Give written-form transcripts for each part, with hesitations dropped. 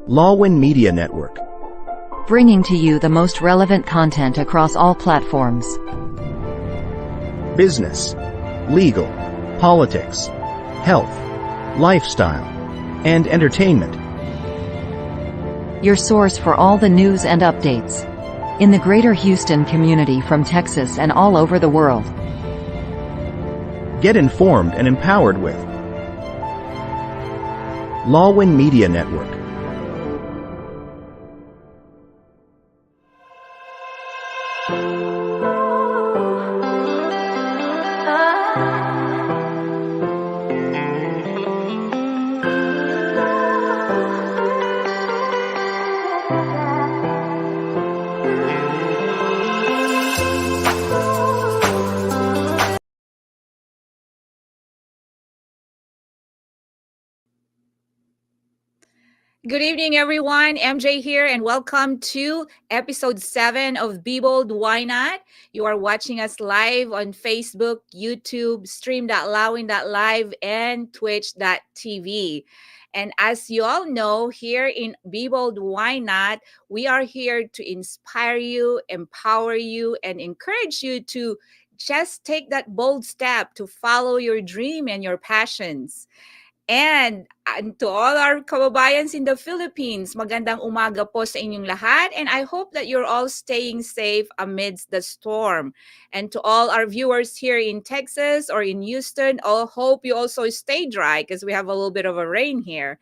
Lawwin Media Network. Bringing to you the most relevant content across all platforms. Business, legal, politics, health, lifestyle, and entertainment. Your source for all the news and updates in the greater Houston community from Texas and all over the world. Get informed and empowered with Lawwin Media Network. Good evening, everyone. MJ here, and welcome to episode 7 of Be Bold, Why Not? You are watching us live on Facebook, YouTube, stream.lawin.live, and twitch.tv. And as you all know, here in Be Bold, Why Not? We are here to inspire you, empower you, and encourage you to just take that bold step to follow your dream and your passions. And to all our kababayans in the Philippines, magandang umaga po sa inyong lahat. And I hope that you're all staying safe amidst the storm. And to all our viewers here in Texas or in Houston, I hope you also stay dry because we have a little bit of a rain here.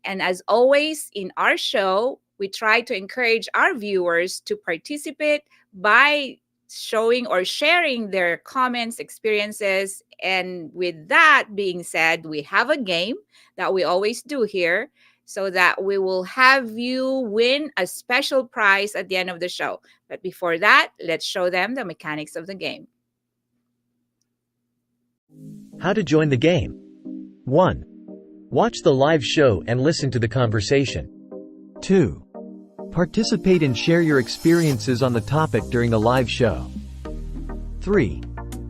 And as always, in our show, we try to encourage our viewers to participate by showing or sharing their comments, experiences. And with that being said, we have a game that we always do here so that we will have you win a special prize at the end of the show. But before that, let's show them the mechanics of the game. How to join the game. 1. Watch the live show and listen to the conversation. 2. Participate and share your experiences on the topic during the live show. 3.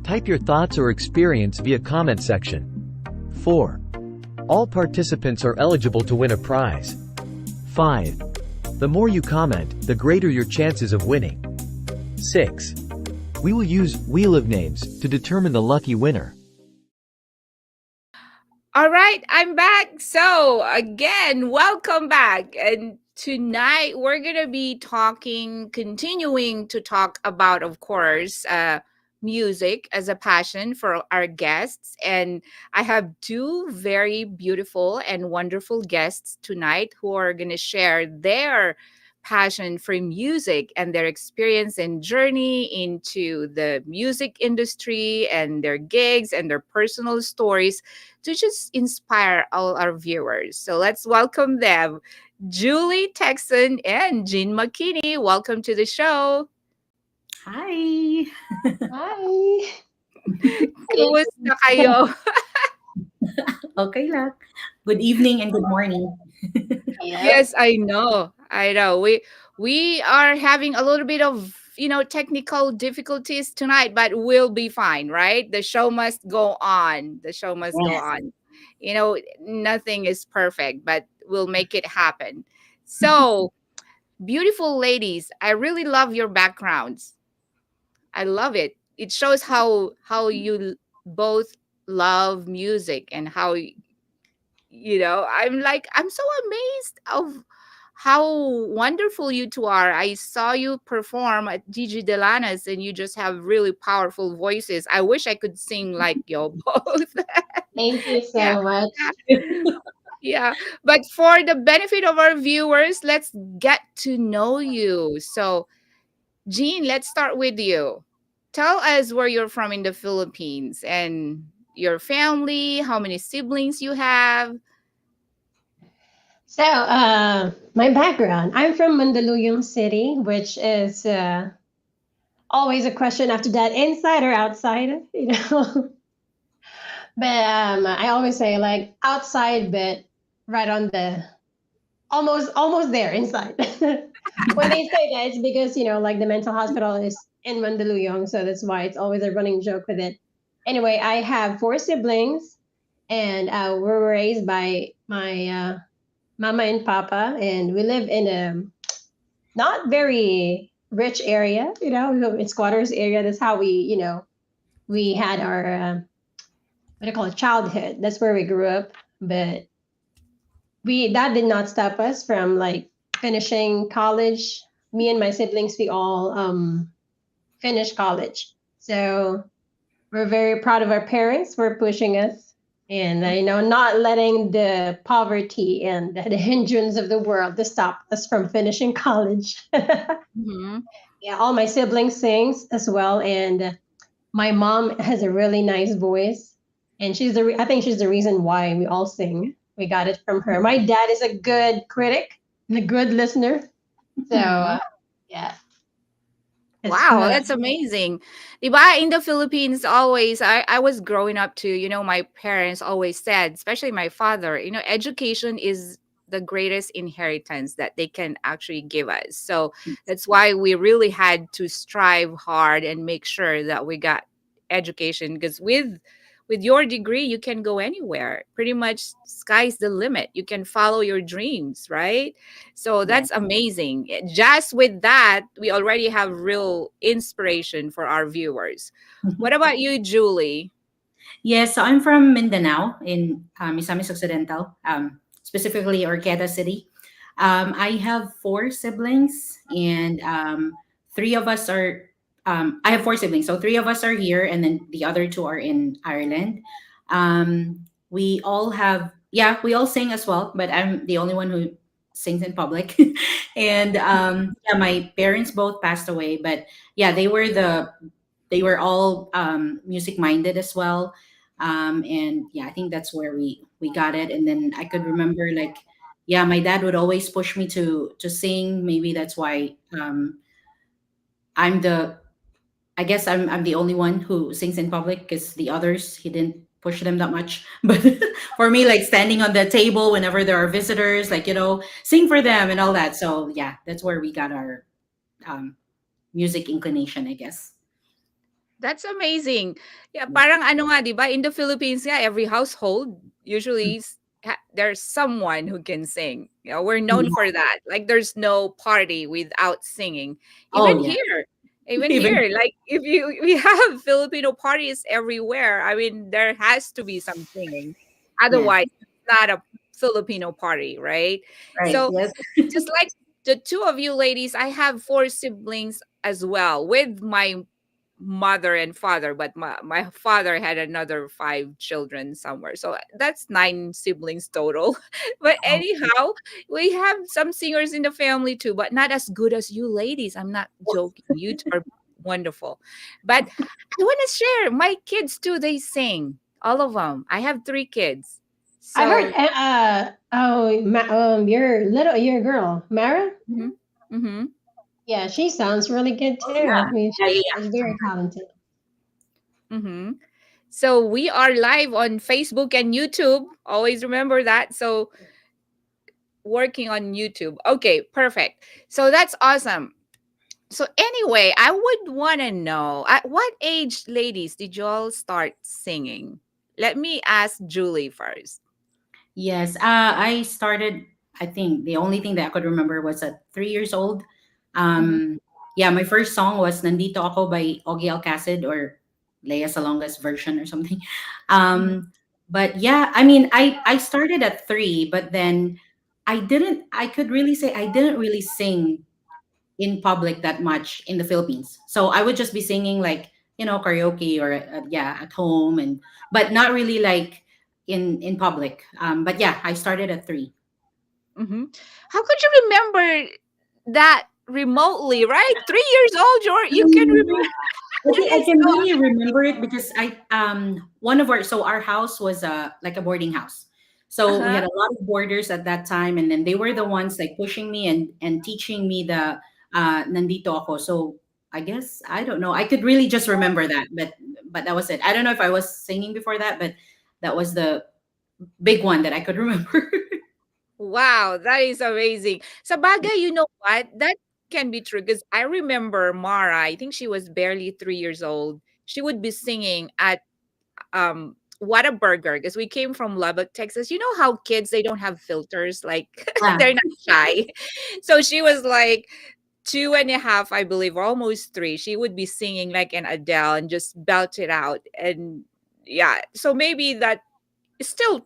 Type your thoughts or experience via comment section. 4. All participants are eligible to win a prize. 5. The more you comment, the greater your chances of winning. 6. We will use Wheel of Names to determine the lucky winner. All right, I'm back. So again, welcome back. And tonight we're going to be continuing to talk about, of course, music as a passion for our guests. And I have two very beautiful and wonderful guests tonight who are going to share their passion for music and their experience and journey into the music industry and their gigs and their personal stories to just inspire all our viewers. So let's welcome them. Julie Texan and Jean McKinney, welcome to the show. Hi! Hi! Kumusta kayo? Okay lang. Good evening and good morning. Yes, I know. We are having a little bit of, technical difficulties tonight, but we'll be fine, right? The show must go on. The show must go Yes. on. Nothing is perfect, but we'll make it happen. So, beautiful ladies, I really love your backgrounds. I love it. It shows how you both love music and how I'm so amazed of how wonderful you two are. I saw you perform at Gigi Delana's and you just have really powerful voices. I wish I could sing like you both. Thank you so Yeah. much. Yeah. But for the benefit of our viewers, let's get to know you. So, Jean, let's start with you. Tell us where you're from in the Philippines and your family, how many siblings you have. So, my background, I'm from Mandaluyong City, which is always a question after that, inside or outside, you know. But I always say like outside, but right on the almost there inside. When they say that, it's because like the mental hospital is in Mandaluyong, so that's why it's always a running joke with it. Anyway, I have 4 siblings, and we were raised by my mama and papa, and we live in a not very rich area, in squatters area. That's how we had our what do you call it, childhood. That's where we grew up. But we that did not stop us from like finishing college. Me and my siblings, we all finished college. So we're very proud of our parents for pushing us and not letting the poverty and the hindrance of the world to stop us from finishing college. Mm-hmm. Yeah, all my siblings sings as well, and my mom has a really nice voice, and I think she's the reason why we all sing. We got it from her. My dad is a good critic and a good listener, so Mm-hmm. yeah, it's Wow, that's amazing. Diba, in the Philippines, always, I was growing up to, my parents always said, especially my father, education is the greatest inheritance that they can actually give us. So that's why we really had to strive hard and make sure that we got education, because with your degree you can go anywhere. Pretty much sky's the limit. You can follow your dreams, right? So Yes. that's amazing. Just with that, we already have real inspiration for our viewers. What about you, Julie? Yes, so I'm from Mindanao in Misamis Occidental, specifically Orqueta City. I have four siblings, and three of us are. I have four siblings, so three of us are here, and then the other two are in Ireland. We all have, yeah, we all sing as well, but I'm the only one who sings in public. And yeah, my parents both passed away, but yeah, they were all music minded as well, and yeah, I think that's where we got it. And then I could remember, like, yeah, my dad would always push me to sing. Maybe that's why I'm the I guess I'm the only one who sings in public, because the others, he didn't push them that much. But for me, like standing on the table whenever there are visitors, like, sing for them and all that. So yeah, that's where we got our um, music inclination, I guess. That's amazing. Yeah, parang ano nga, 'di ba? In the Philippines, yeah, every household usually there's someone who can sing. We're known Yeah. for that. Like there's no party without singing. Oh Even yeah. here, even Even here, like if we have Filipino parties everywhere. I mean, there has to be some singing. yes, Otherwise, it's not a Filipino party, right? right, So, yes. just like the two of you ladies, I have four siblings as well with my mother and father, but my father had another five children somewhere, so that's nine siblings total. But Oh, anyhow, we have some singers in the family too, but not as good as you ladies. I'm not joking, you two are wonderful. But I want to share my kids too, they sing, all of them. I have three kids. I heard. So Your girl, Mara. mhm, mhm, Yeah, she sounds really good too. yeah, I mean, yeah, yeah, she's very talented. mhm. So we are live on Facebook and YouTube, always remember that. So working on YouTube. Okay, perfect. So that's awesome. So anyway, I would want to know, at what age, ladies, did y'all start singing? Let me ask Julie first. yes. I started. I think the only thing that I could remember was at 3 years old. Mm-hmm, Um, yeah, my first song was "Nandito Ako" by Ogie Alcacid, or Lea Salonga's version or something. mm-hmm, But yeah, I mean, I started at three, but then I didn't. I could really say I didn't really sing in public that much in the Philippines. So I would just be singing, like, karaoke, or yeah, at home, and but not really like in public. But yeah, I started at three. mm-hmm. How could you remember that remotely, right? 3 years old, you can remember. That I is can so. really remember it because I one of our house was like a boarding house. So we Uh-huh. had a lot of boarders at that time, and then they were the ones like pushing me and teaching me the nandito ako. So I guess I don't know. I could really just remember that, but that was it. I don't know if I was singing before that, but that was the big one that I could remember. Wow, that is amazing. Sa bagay, you know what? That can be true because I remember Mara, I think she was barely 3 years old. She would be singing at Whataburger because we came from Lubbock, Texas. You know how kids, they don't have filters, like Yeah. they're not shy. So she was like 2.5, I believe, or almost 3. She would be singing like an Adele and just belt it out. And yeah, so maybe that still,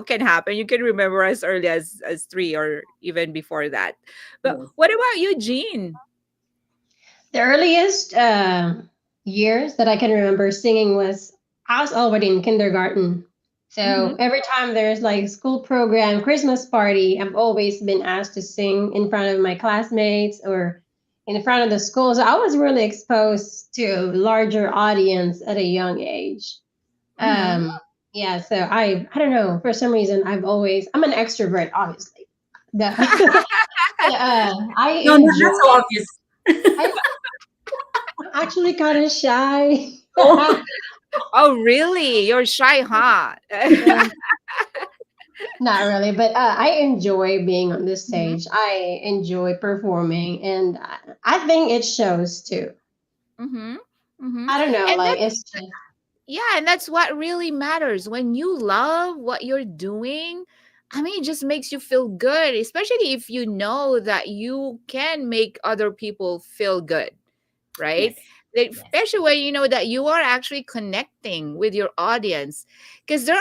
can happen. You can remember as early as 3 or even before that. But Yes. what about you, Jean? The earliest years that I can remember singing was I was already in kindergarten. Mm-hmm. So every time there's like school program, Christmas party, I've always been asked to sing in front of my classmates or in front of the school. So I was really exposed to a larger audience at a young age. Mm-hmm. Yeah, so I don't know, for some reason I'm an extrovert, obviously. The, I No, not so enjoy obvious. I actually kind of shy. Oh, Oh, really? You're shy, huh? Um, Not really, but I enjoy being on this Mm-hmm. stage. I enjoy performing, and I think it shows too. Mm-hmm. Mm-hmm. I don't know, And like that's it's just Yeah, and that's what really matters. When you love what you're doing, I mean, it just makes you feel good, especially if you know that you can make other people feel good, right? yes. Yes. Especially when you know that you are actually connecting with your audience. Because there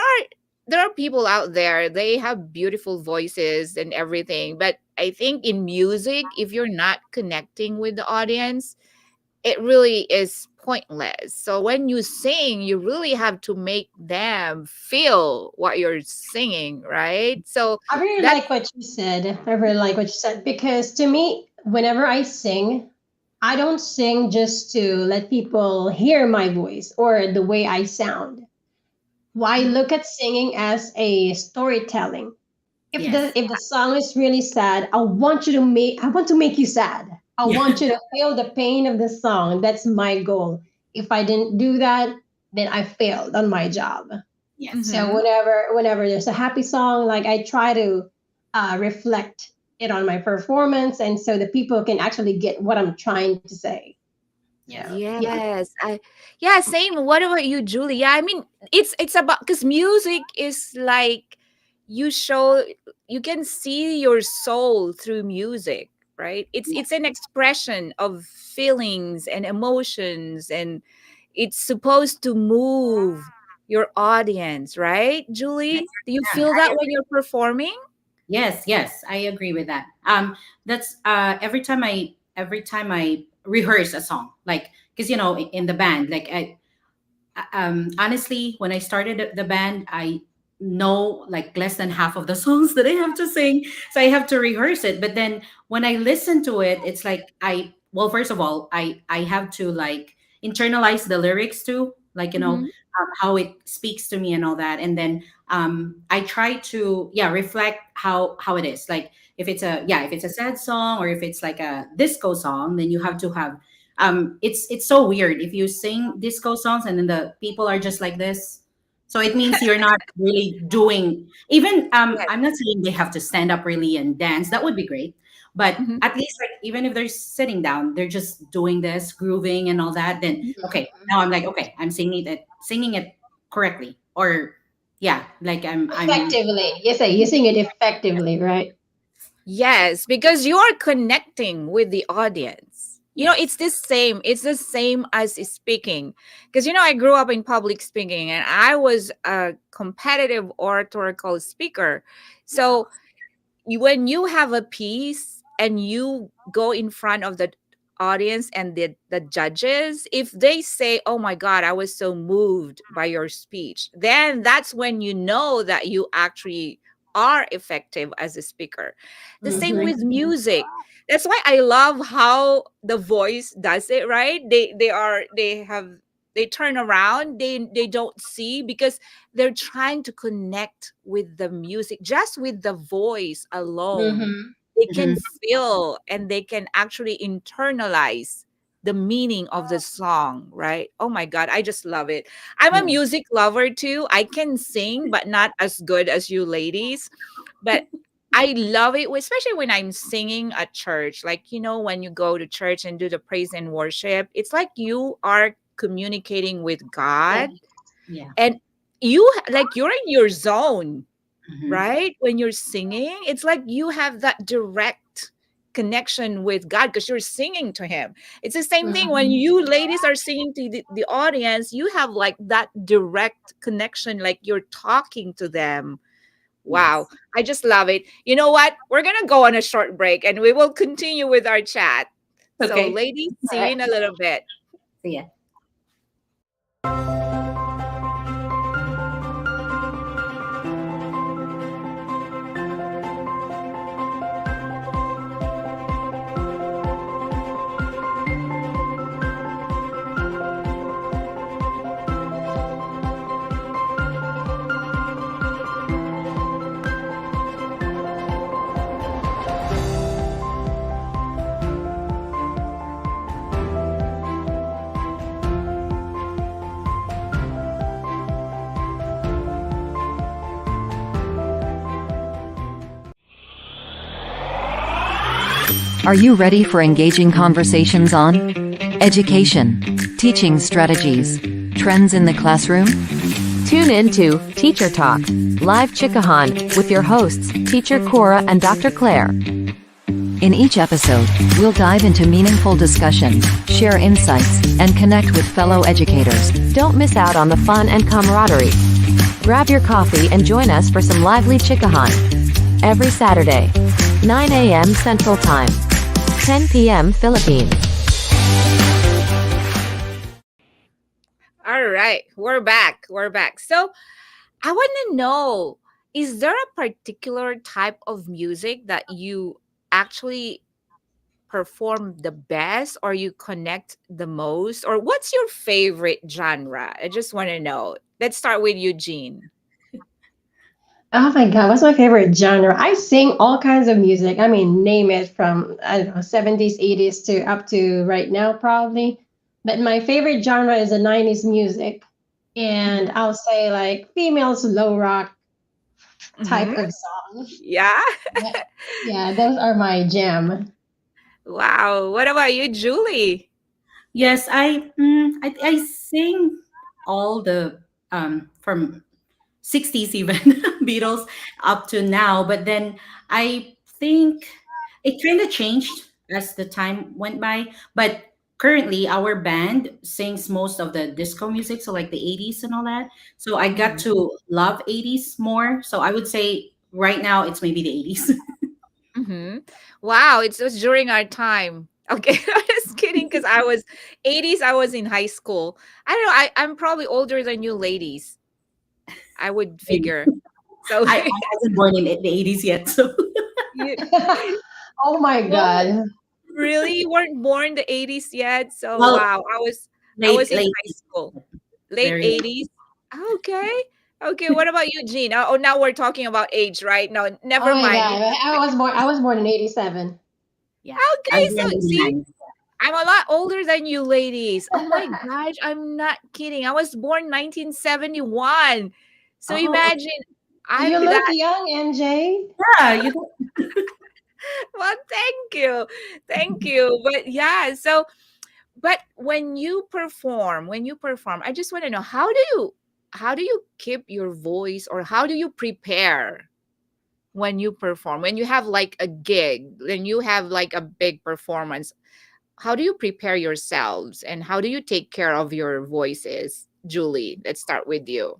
are people out there, they have beautiful voices and everything, but I think in music, if you're not connecting with the audience, it really is pointless. So when you sing, you really have to make them feel what you're singing, right? So I really that like what you said. I really like what you said because to me, whenever I sing, I don't sing just to let people hear my voice or the way I sound. Well, I Mhm. look at singing as a storytelling. Yes. If the song is really sad, I want to make you sad. I Yeah. want you to feel the pain of the song. That's my goal. If I didn't do that, then I failed on my job. Yes. So Mhm. whenever there's a happy song, like I try to reflect it on my performance, and so the people can actually get what I'm trying to say. So Yes. yeah. Yes, yeah, same. What about you, Julie? Yeah, I mean, it's about, because music is like, you show you can see your soul through music, right? It's an expression of feelings and emotions, and it's supposed to move your audience, right, Yes. Julie? Do you Yeah. feel that when you're performing? Yes, yes, I agree with that. That's every time I rehearse a song, like because in the band, like honestly, when I started the band, I know like less than half of the songs that I have to sing, so I have to rehearse it. But then when I listen to it, it's like well, first of all, I have to like internalize the lyrics too, like Mm-hmm. how it speaks to me and all that, and then I try to reflect how it is. Like if it's a sad song or if it's like a disco song, then you have to have it's so weird if you sing disco songs and then the people are just like this, so it means you're not really doing even Yes. I'm not saying they have to stand up really and dance, that would be great, but Mm-hmm. at least like even if they're sitting down, they're just doing this grooving and all that, then okay, now I'm like, okay, I'm singing it correctly, or yeah, like I'm Effectively, you sing it effectively, right? Yes, because you are connecting with the audience. It's yes. the same. It's the same as speaking. Because, I grew up in public speaking and I was a competitive oratorical speaker. Wow. So when you have a piece and you go in front of the audience and the judges, if they say, oh my god, I was so moved by your speech, then that's when you know that you actually are effective as a speaker. The same Mm-hmm. with music. That's why I love how the voice does it, right? They turn around, they don't see, because they're trying to connect with the music just with the voice alone. Mm-hmm. They can Mhm. feel and they can actually internalize the meaning of the song, right? Oh my god, I just love it. I'm a Yeah. music lover too. I can sing but not as good as you ladies, but I love it, especially when I'm singing at church. Like, when you go to church and do the praise and worship, it's like you are communicating with Yeah. God. Yeah. And like you're in your zone, Mhm. right? When you're singing, it's like you have that direct connection with God because you're singing to Him. It's the same thing when Mhm. you ladies are singing to the audience, you have like that direct connection, like you're talking to them. Wow, Yes. I just love it. You know what? We're going to go on a short break and we will continue with our chat. So, Okay. ladies, All see you right. in a little bit. See ya. Are you ready for engaging conversations on education, teaching strategies, trends in the classroom? Tune in to Teacher Talk, Live Chikahan, with your hosts, Teacher Cora and Dr. Claire. In each episode, we'll dive into meaningful discussions, share insights, and connect with fellow educators. Don't miss out on the fun and camaraderie. Grab your coffee and join us for some lively Chikahan. Every Saturday, 9 a.m. Central Time, 10 p.m. Philippines. All right, we're back. We're back. So, I want to know, is there a particular type of music that you actually perform the best or you connect the most? Or what's your favorite genre? I just want to know. Let's start with Eugene. Oh my God, what's my favorite genre? I sing all kinds of music. I mean, name it from, I don't know, 70s, 80s to up to right now, probably. But my favorite genre is the 90s music. And I'll say like female slow rock type Mm-hmm. of songs. Yeah. Yeah, yeah, those are my jam. Wow. What about you, Julie? Yes, I sing all the from 60s even Beatles up to now, but then I think it kind of changed as the time went by. But currently, our band sings most of the disco music, so like the 80s and all that. So I got Mhm. to love 80s more. So I would say right now it's maybe the 80s. Mhm. Wow, it was during our time. Okay, I was kidding because I was 80s, I was in high school. I don't know, I'm probably older than you ladies. I would Maybe. figure. So I wasn't born in the 80s yet, so you Oh my oh, God. really? You weren't born the 80s yet? So well, wow, I was late, in late, high school. Late very late. 80s. Okay. Okay, what about you, Jean? Oh, now we're talking about age, right? No, Oh never my mind. God. I was born in 87. Yeah, I Okay, was so born in see, 89. I'm a lot older than you ladies. Oh my gosh, I'm not kidding. I was born 1971. So Oh, imagine You I'm look that. young, MJ. yeah, you don't. Well, thank you. Thank you. But yeah, so but when you perform, I just want to know how do you keep your voice or how do you prepare when you perform? When you have like a gig, when you have like a big performance, how do you prepare yourselves and how do you take care of your voices? Julie, let's start with you.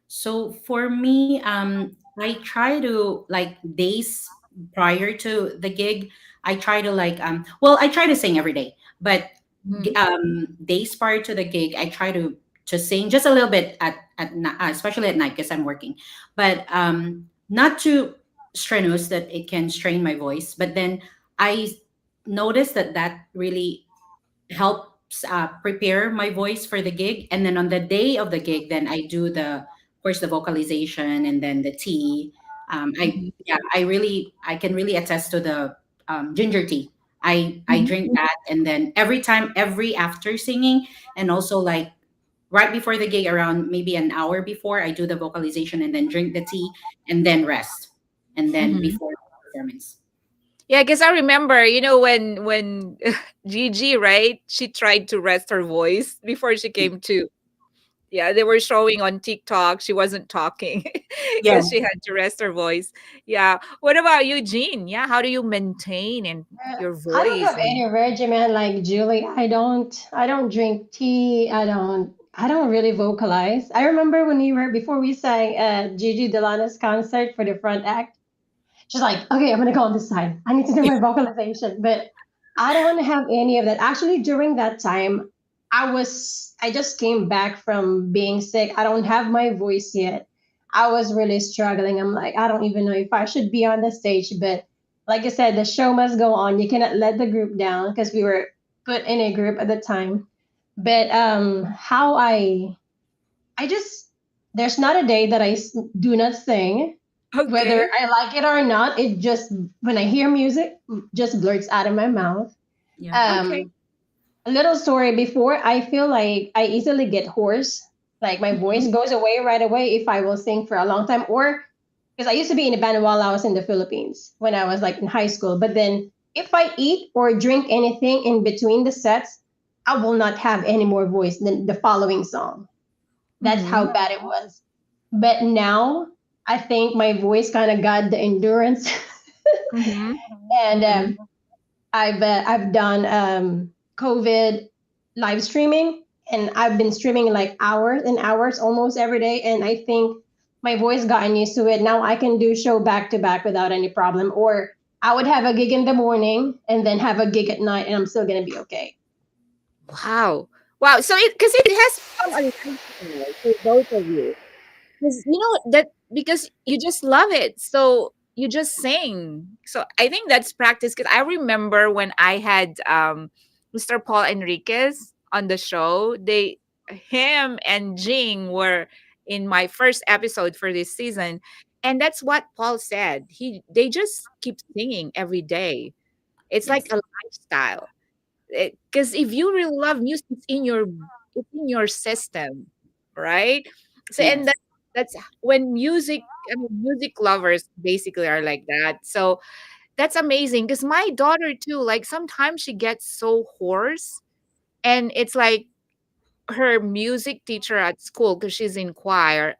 So for me, I try to like days prior to the gig, I try to like well, I try to sing every day, but Mhm. days prior to the gig, I try to sing just a little bit especially at night because I'm working, but not too strenuous that it can strain my voice. But then I noticed that that really helps prepare my voice for the gig. And then on the day of the gig, then I do the, of course, the vocalization and then the tea. I Mhm. yeah, I can really attest to the ginger tea. I Mhm. drink that, and then every after singing, and also like right before the gig, around maybe an hour before, I do the vocalization and then drink the tea and then rest, and then Mhm. before the performance. Yeah, because I remember, when Gigi, right? She tried to rest her voice before she came to. Yeah, they were showing on TikTok. She wasn't talking Yeah. because she had to rest her voice. Yeah. What about you, Jean? Yeah. How do you maintain and your I don't voice have and any regimen like Julie. I don't drink tea. I don't really vocalize. I remember when we were before we sang Gigi Delana's concert for the front act. She's like, okay, I'm gonna go on this side. I need to do my vocalization. But I don't have any of that. Actually, during that time, I just came back from being sick. I don't have my voice yet. I was really struggling. I'm like, I don't even know if I should be on the stage. But like I said, the show must go on. You cannot let the group down because we were put in a group at the time. But how I just there's not a day that do not sing, whether okay. I like it or not. It just when I hear music, just blurts out of my mouth. Yeah. Okay. Um, a little story before, I feel like I easily get hoarse. Like my Mhm. voice goes away right away if I will sing for a long time, or because I used to be in a band while I was in the Philippines when I was like in high school. But then if I eat or drink anything in between the sets, I will not have any more voice than the following song. That's how Mm-hmm. bad it was. But now I think my voice kind of got the endurance, Mm-hmm. and Mhm. I've done COVID live streaming, and I've been streaming like hours and hours almost every day, and I think my voice gotten used to it. Now I can do show back to back without any problem. Or I would have a gig in the morning and then have a gig at night, and I'm still gonna be okay. Wow. Wow. So it because it has become a lifestyle for both of you. Because you know that because you just love it. So you just sing. So I think that's practice because I remember when I had Mr. Paul Enriquez on the show, they him and Jing were in my first episode for this season. And that's what Paul said. They just keep singing every day. It's like Yes. a lifestyle. Because if you really love music, it's in your system, right? So and Yes. that's when music. I mean, music lovers basically are like that. So that's amazing. Because my daughter too, like sometimes she gets so hoarse, and it's like her music teacher at school because she's in choir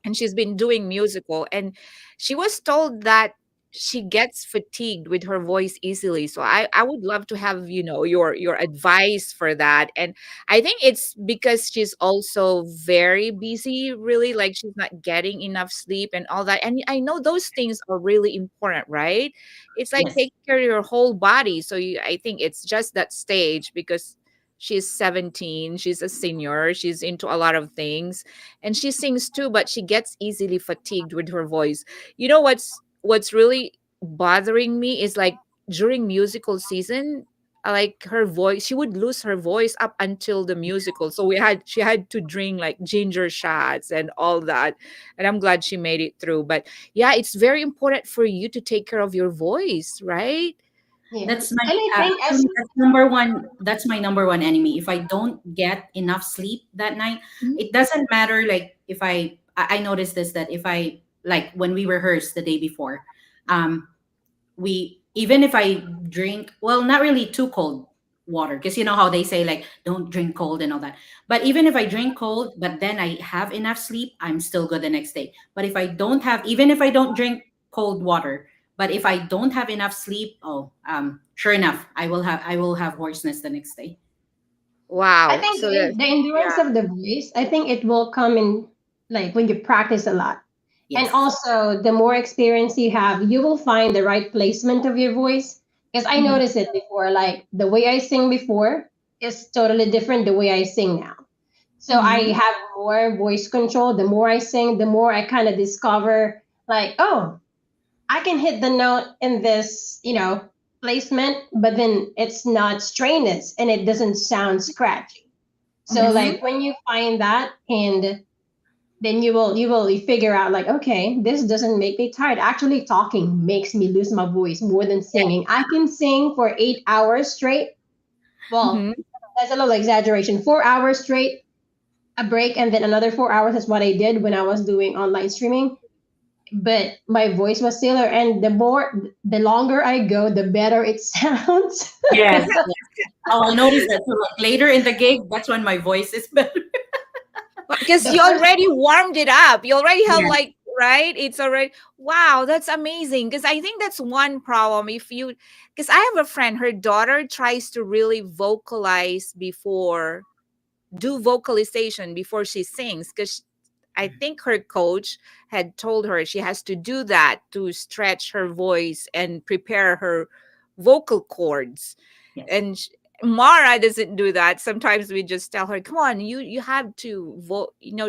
and she's been doing musical and she was told that she gets fatigued with her voice easily. So I would love to have your advice for that. And I think it's because she's also very busy, really, like she's not getting enough sleep and all that. And I know those things are really important, right? It's like Yes. taking care of your whole body. So I think it's just that stage because she's 17, she's a senior, she's into a lot of things, and she sings too, but she gets easily fatigued with her voice. You know what's really bothering me is like during musical season, like her voice, she would lose her voice up until the musical. So she had to drink like ginger shots and all that. And I'm glad she made it through. But yeah, it's very important for you to take care of your voice, right? Yeah, That's my and I think as actually that's number one. That's my number one enemy. If I don't get enough sleep that night, Mhm. it doesn't matter. Like if I noticed this that if I like when we rehearsed the day before, um, we even if I drink well, not really too cold water because you know how they say like don't drink cold and all that. But even if I drink cold, but then I have enough sleep, I'm still good the next day. But if I don't have, even if I don't drink cold water, but if I don't have enough sleep, oh, sure enough, I will have hoarseness the next day. I Wow. think So that the endurance yeah. of the voice, I think it will come in like when you practice a lot. And Yes. also, the more experience you have, you will find the right placement of your voice. Because I Mhm. noticed it before, like the way I sing before is totally different the way I sing now. So I Mhm. have more voice control. The more I sing, the more I kind of discover, like, oh, I can hit the note in this, placement, but then it's not strenuous and it doesn't sound scratchy. So Yes. Mm-hmm. like when you find that, and then you will figure out like, okay, this doesn't make me tired. Actually talking makes me lose my voice more than Yeah. singing. I can sing for 8 hours straight. Well, Mm-hmm. that's a little exaggeration. 4 hours straight, a break, and then another 4 hours. That's what I did when I was doing online streaming. But my voice was stiller, and the longer I go, the better it sounds. Yes. Yes. Oh, I noticed that. So like later in the gig, that's when my voice is better. Because The you first, already warmed it up. You already have Yes, like, right? It's already, wow, that's amazing. Because I think that's one problem. Because I have a friend, her daughter tries to really do vocalization before she sings. Because I think her coach had told her she has to do that to stretch her voice and prepare her vocal cords. yes, And Mara doesn't do that. Sometimes we just tell her, "Come on, you have to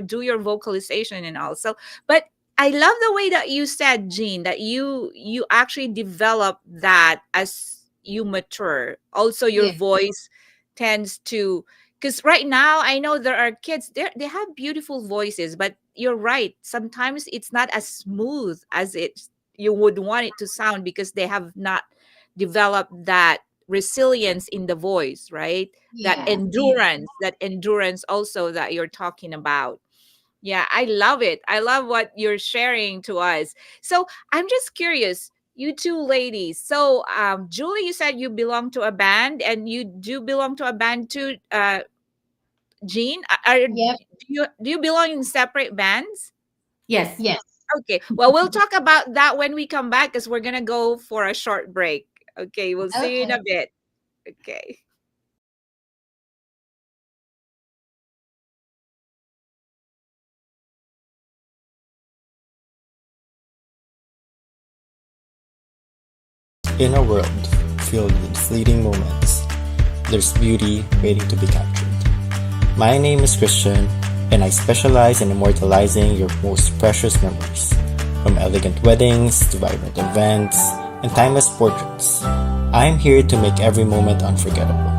do your vocalization and all." So, but I love the way that you said, Jean, that you actually develop that as you mature. Also, your yeah, voice tends to, because right now I know there are kids they have beautiful voices, but you're right. Sometimes it's not as smooth as it you would want it to sound because they have not developed that resilience in the voice, right? That yeah. endurance also that you're talking about. Yeah, I love it. I love what you're sharing to us. So I'm just curious, you two ladies. So Julie, you said you belong to a band, and you do belong to a band too. Jean, Yep. do you belong in separate bands? yes. Yes. Okay. Well, we'll talk about that when we come back because we're gonna go for a short break. Okay, we'll see you in a Okay. bit. Okay. In a world filled with fleeting moments, there's beauty waiting to be captured. My name is Christian, and I specialize in immortalizing your most precious memories, from elegant weddings to vibrant events and timeless portraits. I'm here to make every moment unforgettable.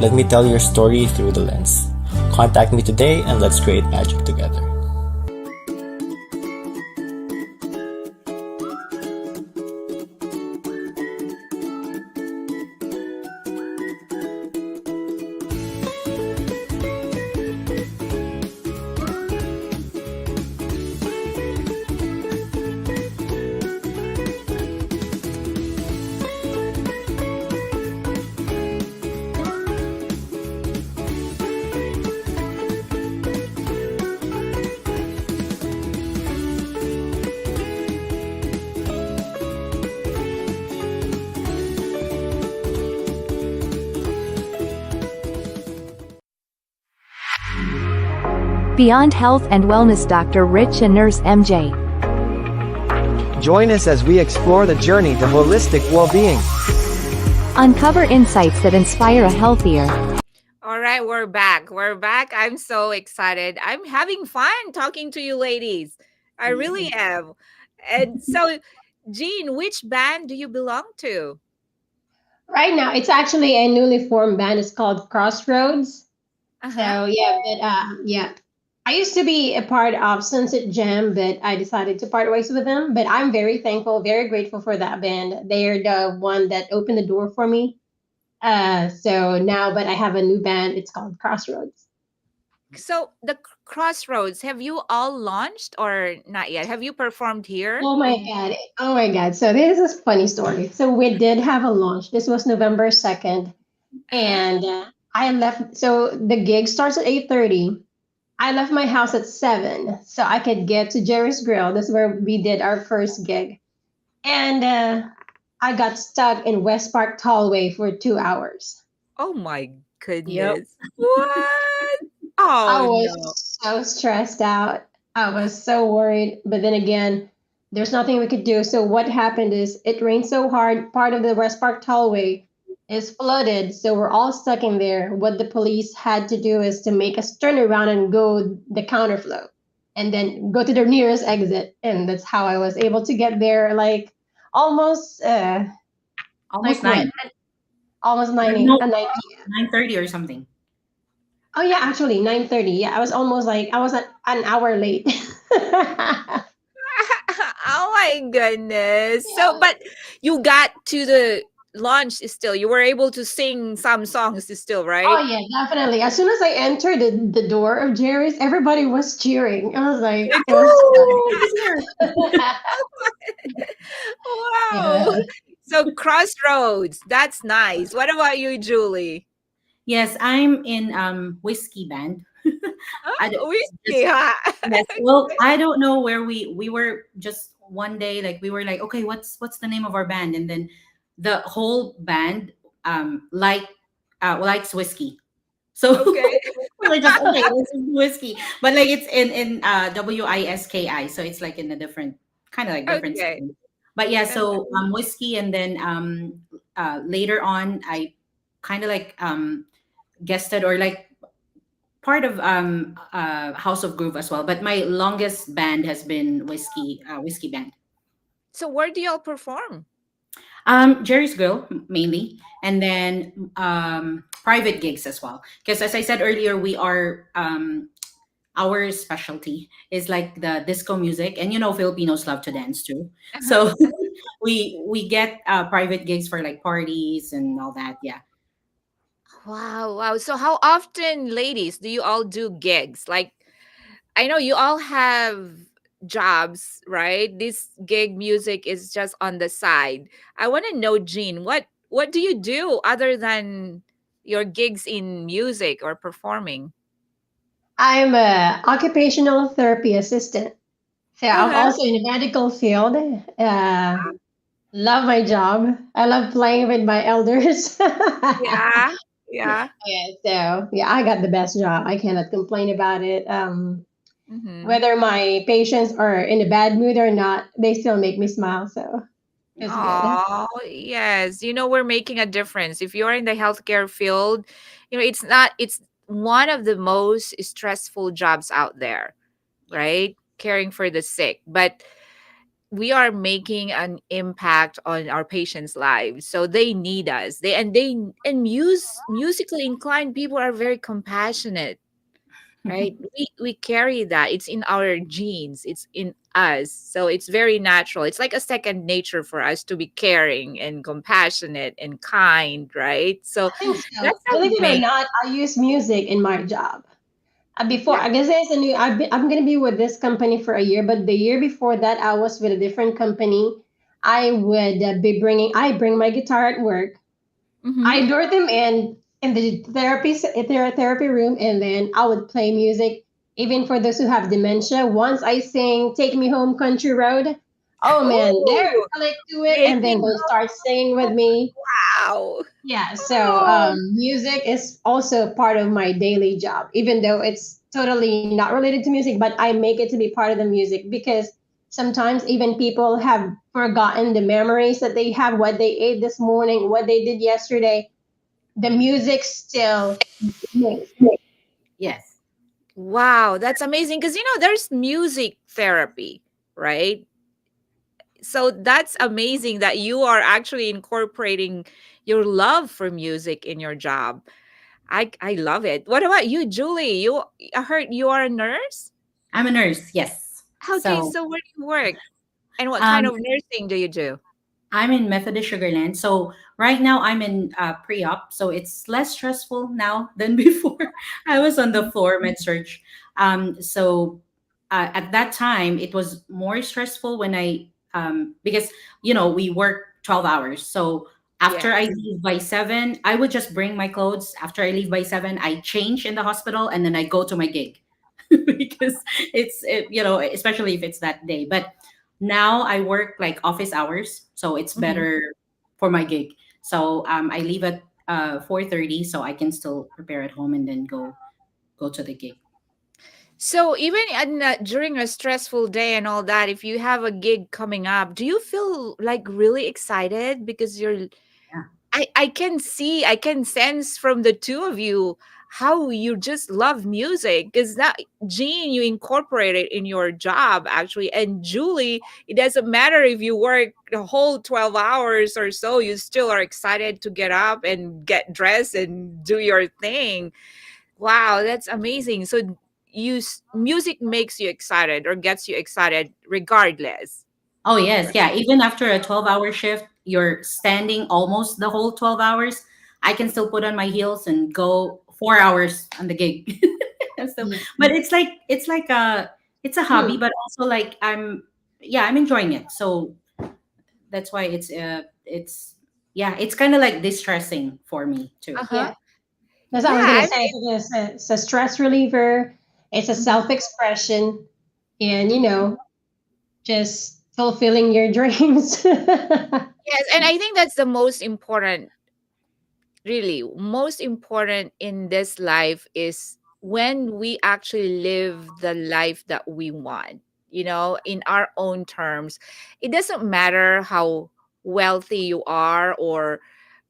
Let me tell your story through the lens. Contact me today and let's create magic together. Beyond Health and Wellness Dr. Rich and Nurse MJ. Join us as we explore the journey to holistic well-being. Uncover insights that inspire a healthier. All right, we're back. We're back. I'm so excited. I'm having fun talking to you ladies. I really am. And so, Jean, which band do you belong to? Right now, it's actually a newly formed band. It's called Crossroads. Uh-huh. So yeah, but yeah, I used to be a part of Sunset Jam, but I decided to part ways with them. But I'm very thankful, very grateful for that band. They're the one that opened the door for me. So now, but I have a new band. It's called Crossroads. So, the Crossroads, have you all launched or not yet? Have you performed here Oh my in God. Oh my God. So this is a funny story. So we did have a launch. This was November 2nd. uh-huh. And I left. So the gig starts at 8:30. I left my house at 7 so I could get to Jerry's Grill. That's where we did our first gig. And I got stuck in West Park Tollway for 2 hours. Oh my Yep. goodness. What? I Oh was no. so stressed out. I was so worried. But then again, there's nothing we could do. So what happened is it rained so hard. Part of the West Park Tollway is flooded. So we're all stuck in there. What the police had to do is to make us turn around and go the counterflow and then go to the nearest exit. And that's how I was able to get there like almost Almost like what? 9. Almost 9 No, 9. 9:30 or something. Oh yeah, actually 9:30. Yeah, I was almost like I was an hour late. Oh my goodness. So, Yeah. but you got to the launch still. You were able to sing some songs still, Oh right? yeah, definitely. As soon as I entered the door of Jerry's, everybody was cheering. I was like, Like, it was oh, he's here. Wow. yeah. So, Crossroads, that's nice. What about you, Julie? Yes, I'm in whiskey band. I don't, Oh, whiskey, just huh? yes. Well, I don't know where we were just one day, like we were like, okay, what's the name of our band? And then the whole band like likes whiskey. So Okay. we're just okay, this is whiskey. But like it's in WISKI, so it's like in a different kind of like different Okay. spelling. But yeah, Uh-huh. so whiskey, and then later on I kind of like guested or like part of House of Groove as well. But my longest band has been whiskey band. So where do y'all perform? Jerry's Grill mainly, and then private gigs as well. Because as I said earlier, we are our specialty is like the disco music, and you know Filipinos love to dance too. Uh-huh. So we get private gigs for like parties and all that. Yeah. Wow, wow. So how often, ladies, do you all do gigs? Like, I know you all have jobs, right? This gig music is just on the side. I want to know, Jean, what do you do other than your gigs in music or performing? I'm a occupational therapy assistant. So I'm Uh-huh. also in the medical field. Love my job. I love playing with my elders. Yeah. Yeah. Yeah, so yeah, I got the best job. I cannot complain about it. Mm-hmm. Whether my patients are in a bad mood or not, they still make me smile. So it's good. Oh, yes. We're making a difference. If you're in the healthcare field, it's one of the most stressful jobs out there, right? Caring for the sick. But we are making an impact on our patients' lives. So they need us. Musically inclined people are very compassionate, right? We carry that. It's in our genes, it's in us, so it's very natural. It's like a second nature for us to be caring and compassionate and kind, right? So I think so. that's Believe it or amazing. not, I use music in my job. Before, Yeah. I guess there's a new. I'm gonna be with this company for a year, but the year before that, I was with a different company. I would be bringing. I bring my guitar at work. Mm-hmm. I lure them in the therapy room, and then I would play music. Even for those who have dementia, once I sing "Take Me Home, Country Road," oh man, they're Oh, click to it, make and me then they'll start singing with go. me. Wow. Yeah, so Oh. music is also part of my daily job, even though it's totally not related to music, but I make it to be part of the music because sometimes even people have forgotten the memories that they have, what they ate this morning, what they did yesterday. The music still makes. Yes. Wow, that's amazing because there's music therapy, right? So that's amazing that you are actually incorporating your love for music in your job. I love it. What about you, Julie? I heard you are a nurse? I'm a nurse. Yes. Okay, So so where do you work? And what kind um, of nursing do you do? I'm in Methodist Sugarland. So right now I'm in pre-op. So it's less stressful now than before. I was on the floor med surge. So at that time it was more stressful when because we work 12 hours. So after I Yes. leave by 7, I would just bring my clothes. After I leave by 7, I change in the hospital and then I go to my gig. Because especially if it's that day. But now I work like office hours, so it's Mhm. better for my gig. So I leave at 4:30, so I can still prepare at home and then go to the gig. So even during a stressful day and all that, if you have a gig coming up, do you feel like really excited because Yeah. I can see, I can sense from the two of you how you just love music because that Jean, you incorporate it in your job actually. And Julie, it doesn't matter if you work the whole 12 hours or so, you still are excited to get up and get dressed and do your thing. Wow, that's amazing. So music makes you excited or gets you excited regardless. Oh yes, yeah. Even after a 12-hour shift, you're standing almost the whole 12 hours. I can still put on my heels and go 4 hours on the gig. And so, Yeah. but it's a hobby, but also like I'm enjoying it. So that's why it's yeah, it's kind of like distressing for me too. Uh-huh. Yeah. That's what I was Yeah, gonna I say. mean, It's a stress reliever. It's a mhm, self-expression, and mhm. just fulfilling your dreams. Yes, and I think that's the most important, really, most important in this life is when we actually live the life that we want, in our own terms. It doesn't matter how wealthy you are, or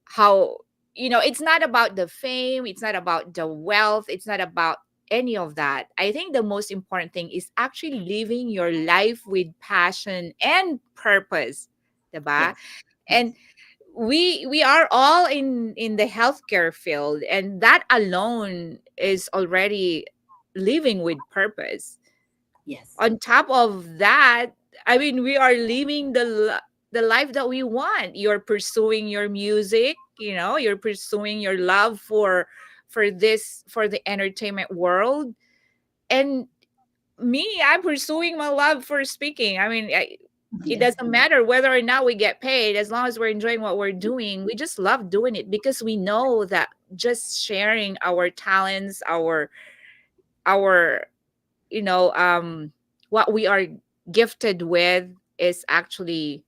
how, it's not about the fame, it's not about the wealth, it's not about any of that. I think the most important thing is actually living your life with passion and purpose, diba? Yes. And Yes. we are all in the healthcare field, and that alone is already living with purpose. Yes. On top of that, I mean, we are living the life that we want. You're pursuing your music, you're pursuing your love for the entertainment world. And me, I'm pursuing my love for speaking. I mean, it Yes. doesn't matter whether or not we get paid, as long as we're enjoying what we're doing. We just love doing it because we know that just sharing our talents, our what we are gifted with is actually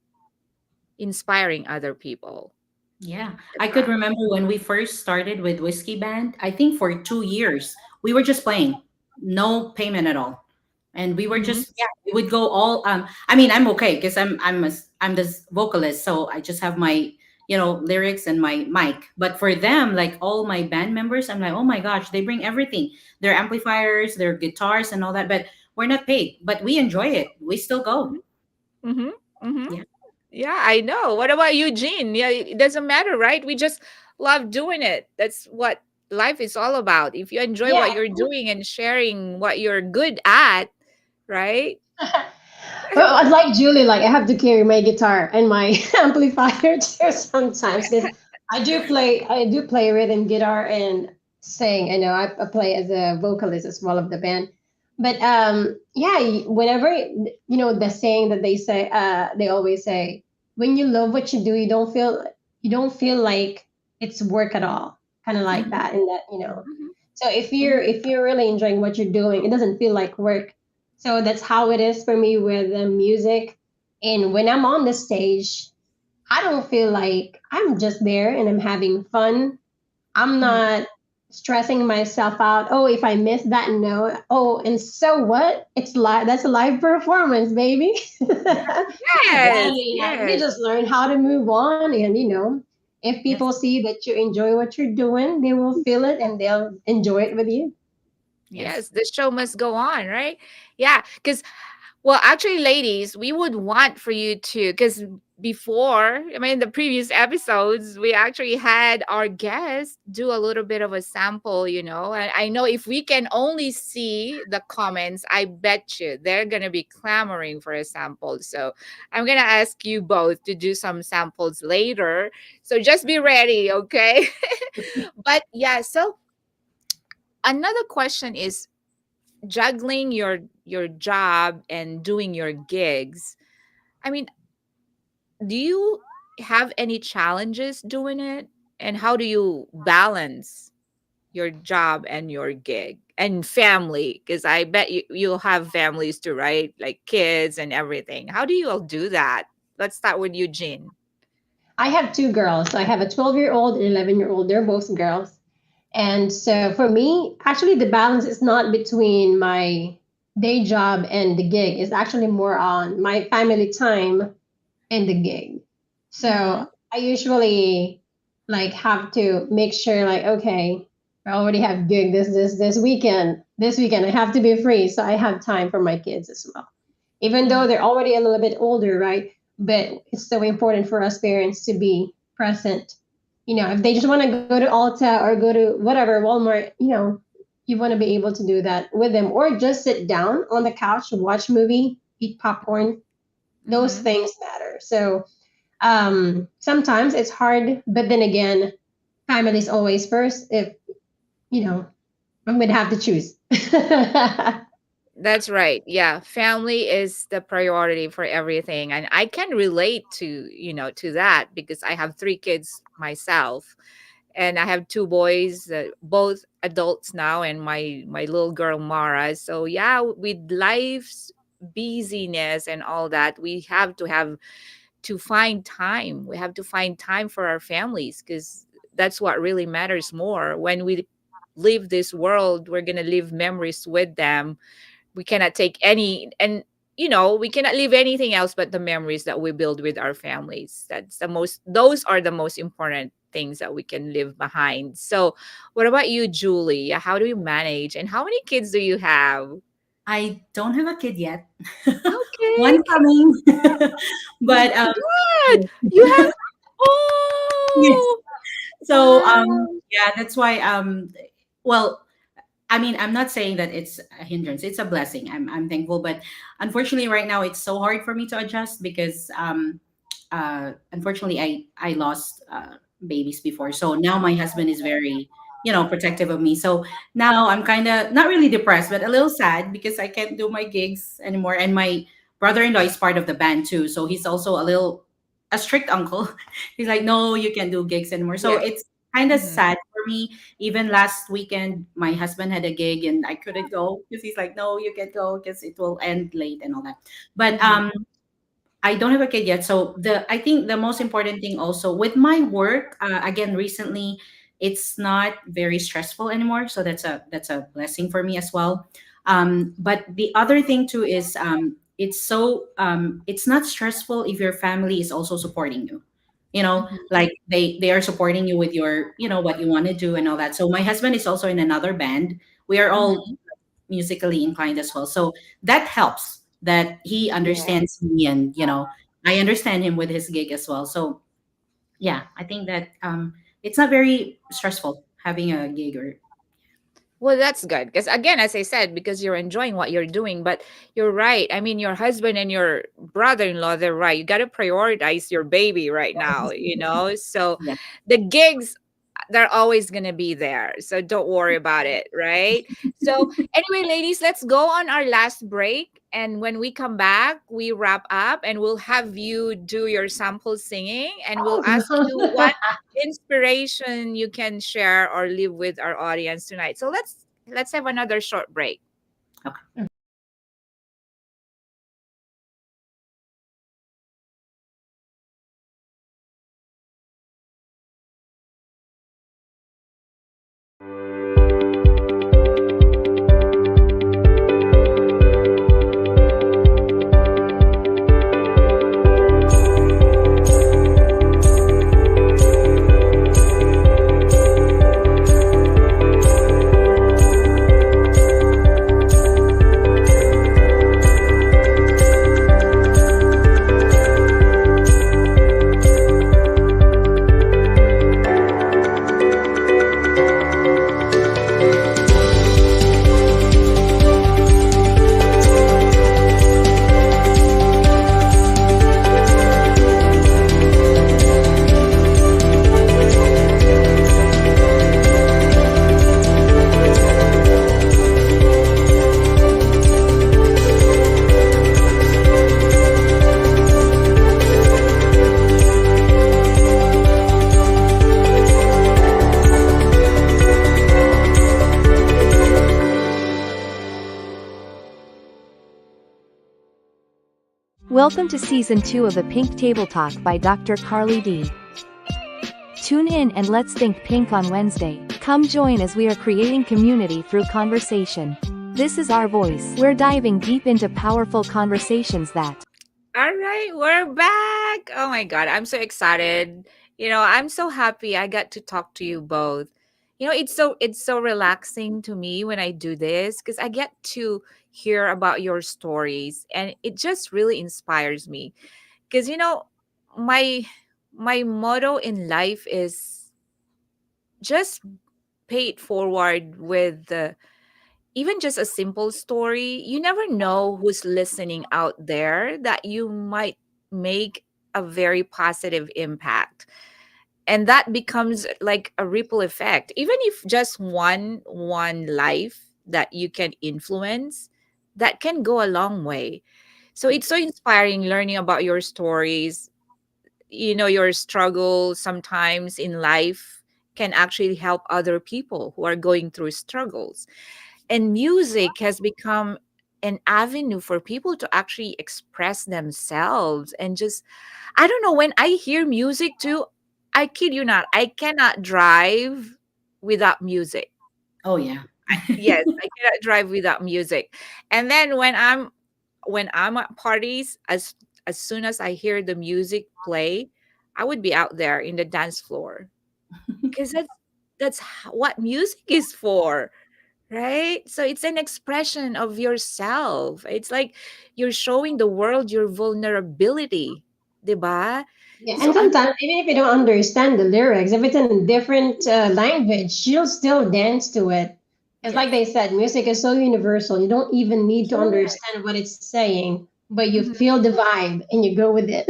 inspiring other people. Yeah, I could Diba? remember when we first started with Whiskey Band. I think for 2 years we were just playing, no payment at all, and we were Mhm. just, yeah, we would go all. I mean, I'm okay because I'm this vocalist, so I just have my lyrics and my mic. But for them, like all my band members, I'm like, oh my gosh, they bring everything, their amplifiers, their guitars, and all that. But we're not paid, but we enjoy it. We still go. Mhm. Mhm. Mhm. Yeah. Yeah, I know. What about you, Jean? Yeah, it doesn't matter, right? We just love doing it. That's what life is all about. If you enjoy Yeah. what you're doing and sharing what you're good at, right? Well, like Julie, like I have to carry my guitar and my amplifier too sometimes because I do play rhythm guitar and sing. I play as a vocalist as well of the band. But yeah, whenever the saying that they say, they always say, when you love what you do, you don't feel like it's work at all, kind of like Mhm. that. And that Mhm. so Mhm. if you're really enjoying what you're doing, it doesn't feel like work. So that's how it is for me with the music. And when I'm on the stage, I don't feel like I'm just there and I'm having fun. I'm Mhm. not stressing myself out. Oh, if I miss that note, oh, and so what? It's live. That's a live performance, baby. Yes, You yes, just learn how to move on, and if people Yes. see that you enjoy what you're doing, they will feel it and they'll enjoy it with you. Yes. yes. The show must go on, right? Yeah, because well, actually, ladies, we would want for you to, because before, I mean, the previous episodes, we actually had our guests do a little bit of a sample, And I know if we can only see the comments, I bet you they're going to be clamoring for a sample. So I'm going to ask you both to do some samples later. So just be ready, okay? But yeah, so another question is, juggling your job and doing your gigs. I mean, do you have any challenges doing it? And how do you balance your job and your gig and family? Because I bet you'll have families too, right? Like kids and everything. How do you all do that? Let's start with Eugene. I have two girls. So I have a 12-year-old and 11-year-old. They're both girls. And so for me, actually, the balance is not between my day job and the gig. It's actually more on my family time and the gig. Mm-hmm. So I usually like have to make sure like, okay, I already have gig this weekend. This weekend I have to be free, so I have time for my kids as well. Even Mm-hmm. though they're already a little bit older, right? But it's so important for us parents to be present. If they just want to go to Alta or go to whatever Walmart, you want to be able to do that with them, or just sit down on the couch, watch movie, eat popcorn. Those Mm-hmm. things matter. So sometimes it's hard, but then again, family is always first. If I'm gonna have to choose. That's right. Yeah, family is the priority for everything. And I can relate to that because I have three kids myself. and I have two boys, both adults now, and my little girl Mara. So yeah, with life's busyness and all that, we have to find time. We have to find time for our families, because that's what really matters more. When we leave this world, we're gonna leave memories with them. We cannot take any, and we cannot leave anything else but the memories that we build with our families. Those are the most important things that we can leave behind. So what about you, Julie? How do you manage, and how many kids do you have? I don't have a kid yet. Okay, One coming. oh But my god, you have, yes. oh So wow. yeah, that's why well, I mean, I'm not saying that it's a hindrance. It's a blessing. I'm thankful, but unfortunately, right now it's so hard for me to adjust because unfortunately, I lost babies before. So now my husband is very protective of me. So now I'm kind of not really depressed, but a little sad because I can't do my gigs anymore. And my brother-in-law is part of the band too, so he's also a strict uncle. He's like, no, you can't do gigs anymore. So Yeah. it's kind of Mhm. sad for me. Even last weekend, my husband had a gig and I couldn't go because he's like, "No, you can't go because it will end late and all that." But Mhm. I don't have a kid yet, so the I think the most important thing also with my work, again, recently, it's not very stressful anymore. So that's a blessing for me as well. But the other thing too is it's not stressful if your family is also supporting you. Mhm. Like they are supporting you with your what you want to do and all that. So my husband is also in another band. We are all Mhm. musically inclined as well. So that helps that he Yeah. understands me, and I understand him with his gig as well. So yeah, I think that it's not very stressful having a gig or Well, that's good. Because again, as I said, because you're enjoying what you're doing, but you're right. I mean, your husband and your brother-in-law, they're right. You got to prioritize your baby right now. So yeah. the gigs, they're always going to be there. So don't worry about it, right? So anyway, ladies, let's go on our last break. And when we come back, we wrap up and we'll have you do your sample singing, and we'll Oh ask you no. what inspiration you can share or leave with our audience tonight. So let's have another short break. Okay. Welcome to Season 2 of the Pink Table Talk by Dr. Carly D. Tune in and let's think pink on Wednesday. Come join as we are creating community through conversation. This is our voice. We're diving deep into powerful conversations that All right, we're back. Oh my God, I'm so excited. I'm so happy I got to talk to you both. It's so relaxing to me when I do this, because I get to hear about your stories, and it just really inspires me. Because my my motto in life is just pay it forward with even just a simple story. You never know who's listening out there, that you might make a very positive impact. And that becomes like a ripple effect. Even if just one life that you can influence, that can go a long way. So it's so inspiring learning about your stories, your struggle sometimes in life can actually help other people who are going through struggles. And music has become an avenue for people to actually express themselves and just, I don't know, when I hear music too, I kid you not, I cannot drive without music. Oh yeah. Yes, I cannot drive without music. And then when I'm at parties, as soon as I hear the music play, I would be out there in the dance floor because what music is for, right? So it's an expression of yourself. It's like you're showing the world your vulnerability, 'di ba? Yeah, So and I'm sometimes even if you don't understand the lyrics, if it's in a different language, you'll still dance to it. It's like yes. they said, music is so universal. You don't even need to Yes. understand what it's saying, but you Mhm. feel the vibe and you go with it.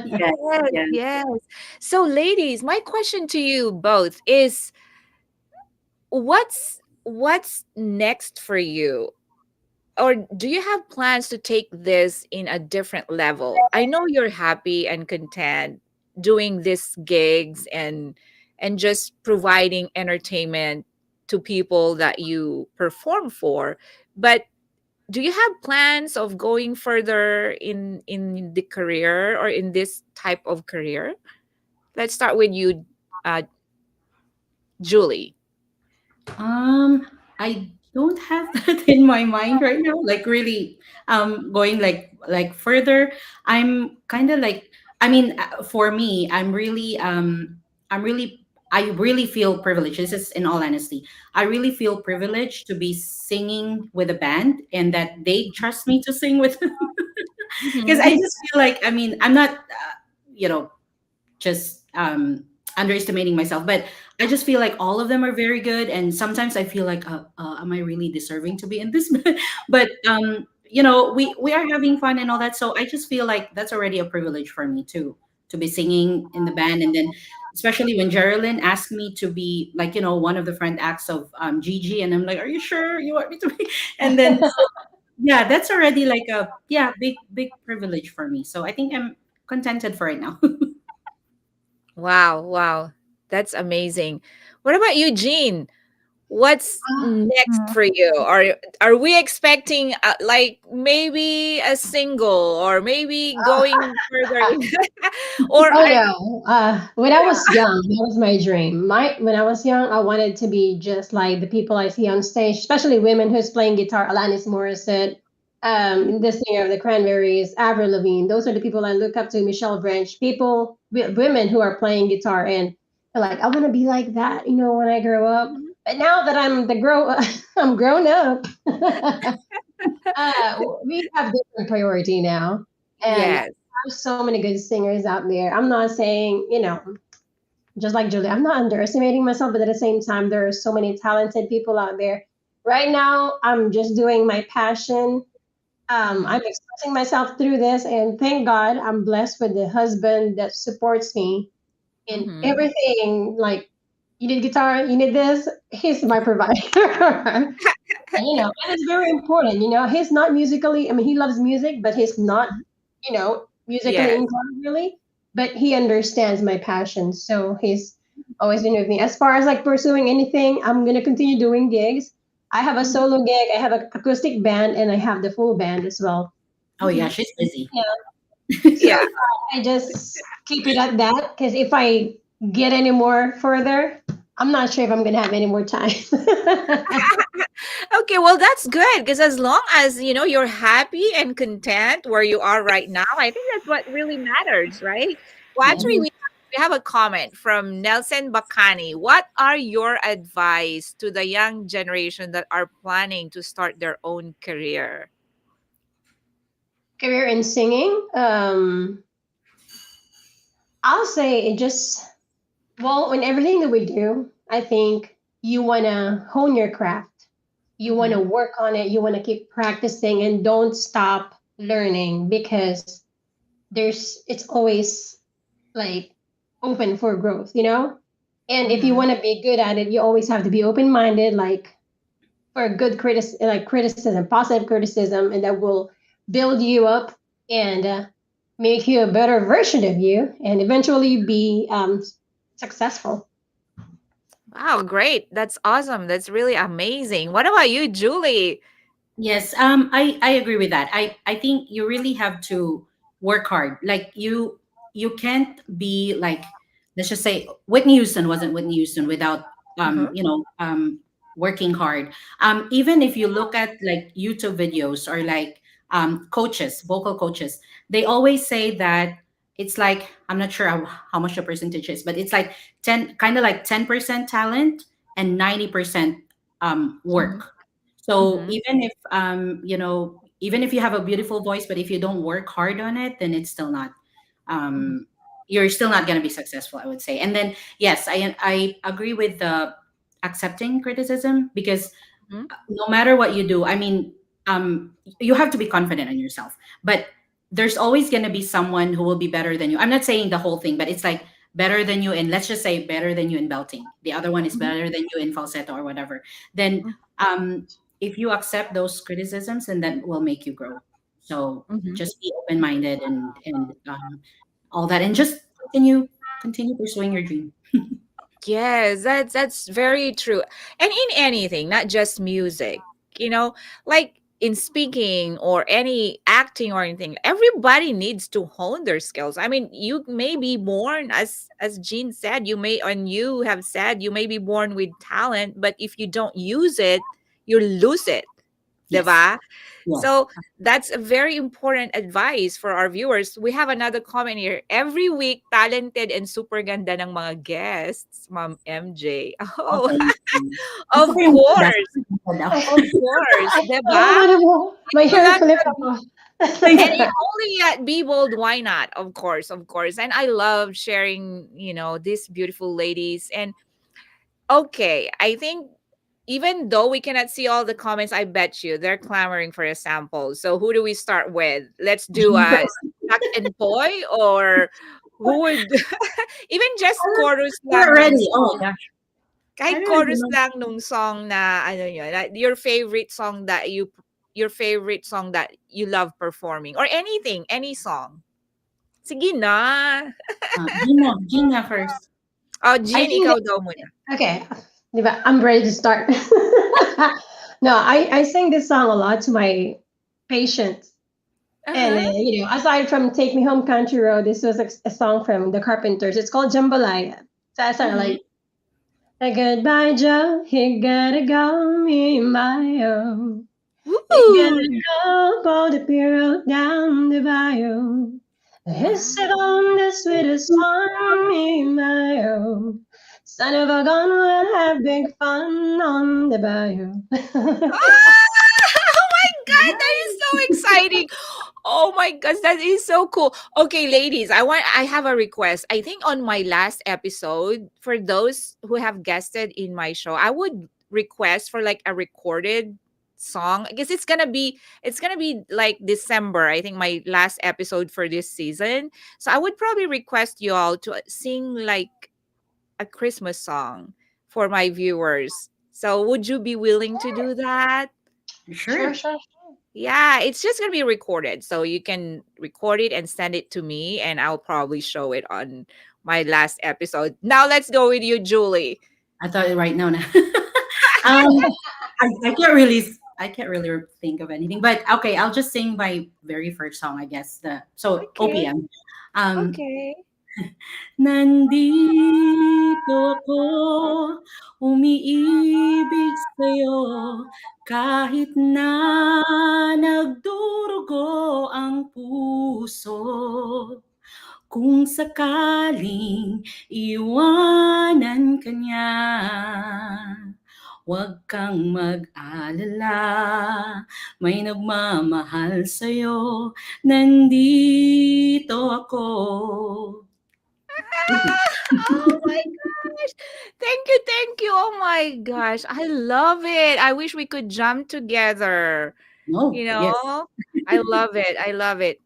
Yes, Yes, yes. yes. So ladies, my question to you both is what's next for you? Or do you have plans to take this in a different level? I know you're happy and content doing these gigs and just providing entertainment to people that you perform for, but do you have plans of going further in the career or in this type of career? Let's start with you, uh, Julie. I don't have that in my mind right now. Like really, going like further. I'm kind of like, I mean, for me, I really feel privileged. This is in all honesty. I really feel privileged to be singing with a band and that they trust me to sing with. Because I Mhm. just feel like, I mean, I'm not, you know, just underestimating myself, but I just feel like all of them are very good, and sometimes I feel like, am I really deserving to be in this? But we are having fun and all that, so I just feel like that's already a privilege for me to be singing in the band, and then especially when Geraldine asked me to be like one of the front acts of Gigi, and I'm like, are you sure you want me to be? And then so yeah, that's already like a big privilege for me. So I think I'm contented for right now. Wow, wow. That's amazing. What about you, Jean? What's next for you? Are we expecting like maybe a single or maybe going further in or Oh I no. When I was young, that was my dream. When I was young, I wanted to be just like the people I see on stage, especially women who's playing guitar, Alanis Morissette, the singer of the Cranberries, Avril Lavigne. Those are the people I look up to, Michelle Branch, women who are playing guitar and they're like, I want to be like that, when I grow up. Mhm. But now that I'm grown up. We have different priority now, and Yes. there's so many good singers out there. I'm not saying, just like Julie, I'm not underestimating myself, but at the same time, there are so many talented people out there. Right now, I'm just doing my passion. Mhm. I'm expressing myself through this, and thank God I'm blessed with the husband that supports me in Mhm. everything. Like, you need guitar, you need this. He's my provider. And it's very important. He's not musically. I mean, he loves music, but he's not, musically Yes. inclined really. But he understands my passion, so he's always been with me. As far as like pursuing anything, I'm gonna continue doing gigs. I have a Mhm. solo gig, I have an acoustic band, and I have the full band as well. Oh yeah, Mhm. she's busy. Yeah. So Yeah. I just keep it at that because if I get any more further, I'm not sure if I'm gonna have any more time. Okay, well that's good because as long as you're happy and content where you are right now, I think that's what really matters, right? Well, Yeah. actually, we have a comment from Nelson Bakani. What are your advice to the young generation that are planning to start their own career? Career in singing. I'll say it just, well, in everything that we do, I think you want to hone your craft. You want to Mm-hmm. work on it. You want to keep practicing and don't stop learning because it's always like open for growth. And if you Mm-hmm. want to be good at it, you always have to be open minded, like for good criticism, positive criticism, and that will build you up and make you a better version of you, and eventually be successful. Wow, great. That's awesome. That's really amazing. What about you, Julie? Yes, I agree with that. I think you really have to work hard. Like you can't be like, let's just say Whitney Houston wasn't Whitney Houston without Uh-huh. working hard. Even if you look at like YouTube videos or like coaches, vocal coaches, they always say that it's like, I'm not sure how much the percentage is, but it's like 10, kind of like 10% talent and 90% Mm-hmm. work. So Mm-hmm. even if you have a beautiful voice, but if you don't work hard on it, then it's still not Mm-hmm. um, you're still not going to be successful, I would say. And then yes, I agree with the accepting criticism, because Mm-hmm. no matter what you do, I mean, you have to be confident in yourself. But there's always going to be someone who will be better than you. I'm not saying the whole thing, but it's like better than you, and let's just say better than you in belting. The other one is Mm-hmm. better than you in falsetto or whatever. Then, if you accept those criticisms, and that will make you grow. So Mm-hmm. just be open minded and all that, and just continue pursuing your dream. Yes, that's very true. And in anything, not just music, you know, like in speaking or any acting or anything, everybody needs to hone their skills. I mean, you may be born, as Jean said, you may, and you have said, you may be born with talent, but if you don't use it, you lose it. Yes. 'Di. Yeah. So that's a very important advice for our viewers. We have another comment here. Every week, talented and super ganda ng mga guests, Ma'am MJ. Oh, Oh, thank you. Ang of saka yung das. course. Of course. Oh, 'Di. ano mo? May Ito hair lang flip sa ako. and it only at Be Bold, why not? Of course, of course. And I love sharing, these beautiful ladies. And okay, I think even though we cannot see all the comments, I bet you they're clamoring for a sample. So who do we start with? Let's do Jean a Stuck and Toy, or who would even just chorus we're lang nung ready. Oh song. my gosh. I Kahit don't even chorus know. lang nung song na ano yun, like your favorite song that you love performing, or anything, any song. Sige na. Gina first. Oh, I Jean, think ikaw that, daw muna. okay, di ba? I'm ready to start. No, I sing this song a lot to my patients. And, Uh-huh. aside from Take Me Home Country Road, this was a song from the Carpenters. It's called Jambalaya. So I started Mm-hmm. like, goodbye, Joe. You gotta go, me, my, oh. You gotta Woo! go, pull the pier down the bayou. It's Wow. on the sweetest one, me, my, oh. Son of a gun, we'll have big fun on the bayou. Oh my god, that is so exciting. Oh my gosh, that is so cool. Okay, ladies, I have a request. I think on my last episode, for those who have guested in my show, I would request for like a recorded song. I guess it's gonna be like December, I think, my last episode for this season. So I would probably request you all to sing like a Christmas song for my viewers. So would you be willing to do that? Sure, Sure. sure. Yeah, it's just gonna be recorded. So you can record it and send it to me, and I'll probably show it on my last episode. Now let's go with you, Julie. I thought right now. um, I can't really think of anything. But okay, I'll just sing my very first song, I guess. So Okay. OPM. Um, Okay. Nandito ako, umiibig sa'yo, kahit na nagdurugo ang puso. Kung sakaling iwanan ka niya, huwag kang mag-alala, may nagmamahal sa'yo, nandito ako. Oh my gosh. Thank you, thank you. Oh my gosh. I love it. I wish we could jump together. No, You yes. know? I love it. I love it.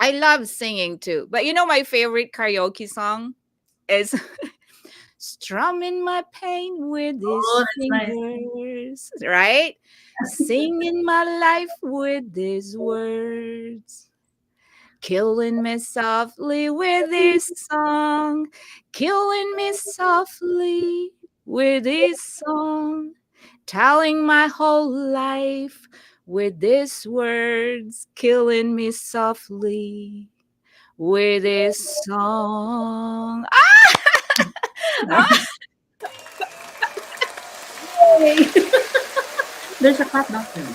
I love singing too. But my favorite karaoke song is strumming my pain with Oh, these that's nice. fingers, right? Singing my life with these words. Killing me softly with this song. Killing me softly. with this song, telling my whole life with these words, killing me softly with this song. Ah! Yay! There's a clap button.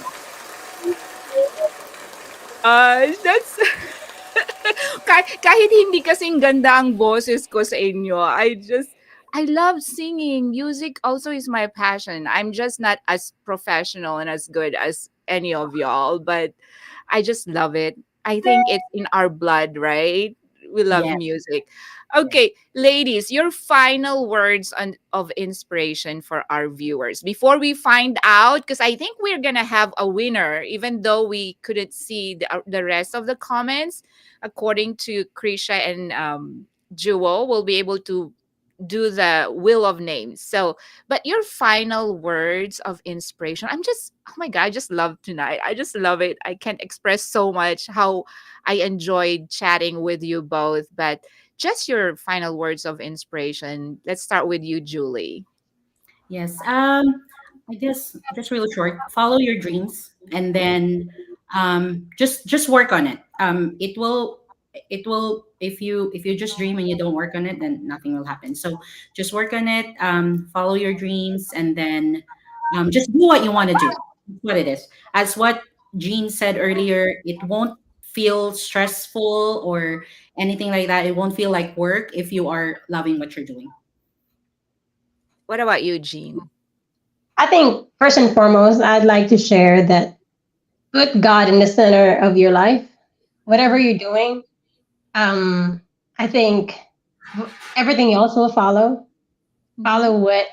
That's kahit hindi kasing ganda ang boses ko sa inyo, I love singing. Music also is my passion. I'm just not as professional and as good as any of y'all, but I just love it. I think it's in our blood, right? We love Yes. music. Yes. Okay, ladies, your final words of inspiration for our viewers before we find out, because I think we're gonna have a winner, even though we couldn't see the rest of the comments. According to Krisha and Jewel, we'll be able to do the wheel of names. So, but your final words of inspiration. I'm just, oh my God, I just love tonight. I just love it. I can't express so much how I enjoyed chatting with you both. But just your final words of inspiration. Let's start with you, Julie. Yes. I guess just really short. Follow your dreams, and then just work on it. It will if you just dream and you don't work on it, then nothing will happen. So just work on it. Follow your dreams, and then just do what you want to do. That's what it is. As what Jean said earlier, it won't feel stressful or anything like that. It won't feel like work if you are loving what you're doing. What about you, Jean? I think first and foremost, I'd like to share that put God in the center of your life. Whatever you're doing, I think everything else will follow. Follow what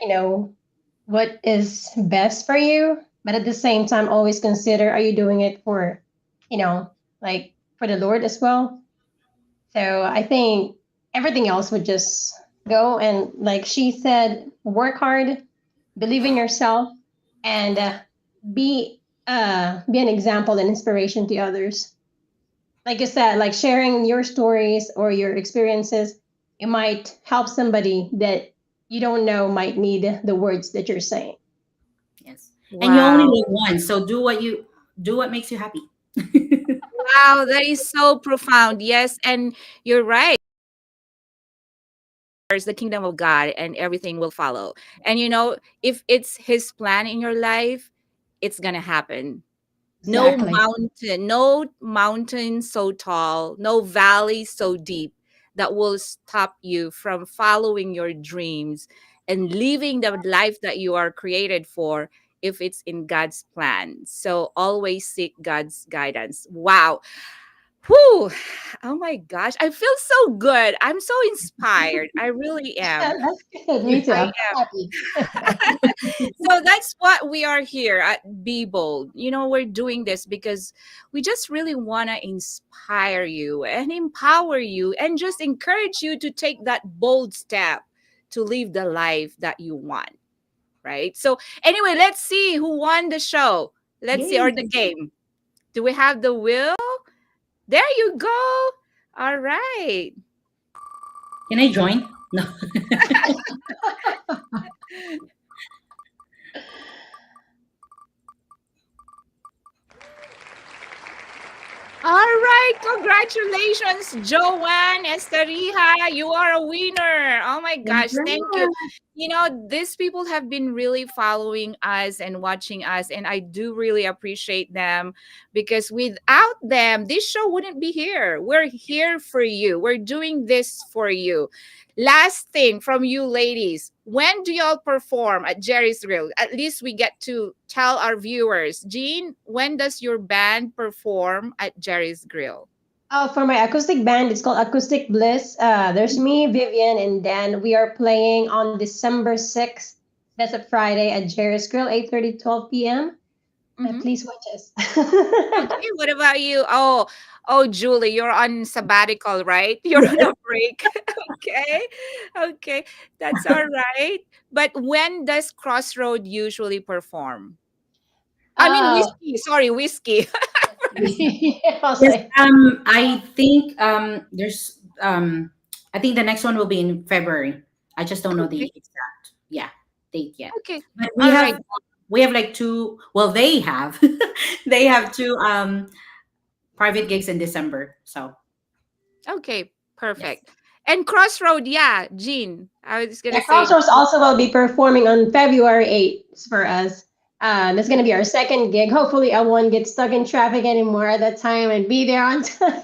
what is best for you, but at the same time, always consider: are you doing it for, like for the Lord as well? So I think everything else would just go, and like she said, work hard, believe in yourself, and be an example and inspiration to others. Like I said, like sharing your stories or your experiences, it might help somebody that you don't know might need the words that you're saying. Yes. And you only Wow. live once, so do what makes you happy. Wow, that is so profound. Yes, and you're right. There's the kingdom of God and everything will follow. And if it's his plan in your life, it's going to happen. Exactly. No mountain so tall, no valley so deep that will stop you from following your dreams and living the life that you are created for if it's in God's plan. So always seek God's guidance. Wow. Whew. Oh my gosh. I feel so good. I'm so inspired. I really am. That's good. Me too. I I'm happy. so that's what we are here at Be Bold. We're doing this because we just really want to inspire you and empower you and just encourage you to take that bold step to live the life that you want. Right. So, anyway, let's see who won the show. Let's see, or Yay. the game. Do we have the will? There you go. All right. Can I join? No. All right, congratulations, Joanne Esteriha. You are a winner. Oh my gosh, thank you. Congrats. These people have been really following us and watching us, and I do really appreciate them because without them, this show wouldn't be here. We're here for you, we're doing this for you. Last thing from you ladies, when do y'all perform at Jerry's Grill? At least we get to tell our viewers. Jean, when does your band perform at Jerry's Grill? Oh, for my acoustic band, it's called Acoustic Bliss. There's me, Vivian, and Dan. We are playing on December 6th. That's a Friday at Jerry's Grill, 8:30, 12 p.m. Mhm. Please watch us. Okay, what about you? Oh, Julie, you're on sabbatical, right? You're on a break. Okay. Okay. That's all right. But when does Crossroad usually perform? I mean, uh, whiskey. Sorry, whiskey. I'll Yes, say. I think I think the next one will be in February. I just don't know the Okay. exact. Yeah. date yet. Okay. But All right. we have like two. Well, they have they have two private gigs in December. So Okay. yes, Perfect. And Crossroad, yeah, Jean. I was gonna Yeah, say. Crossroads also will be performing on February 8th for us. It's going to be our second gig. Hopefully, I won't get stuck in traffic anymore at that time and be there on time.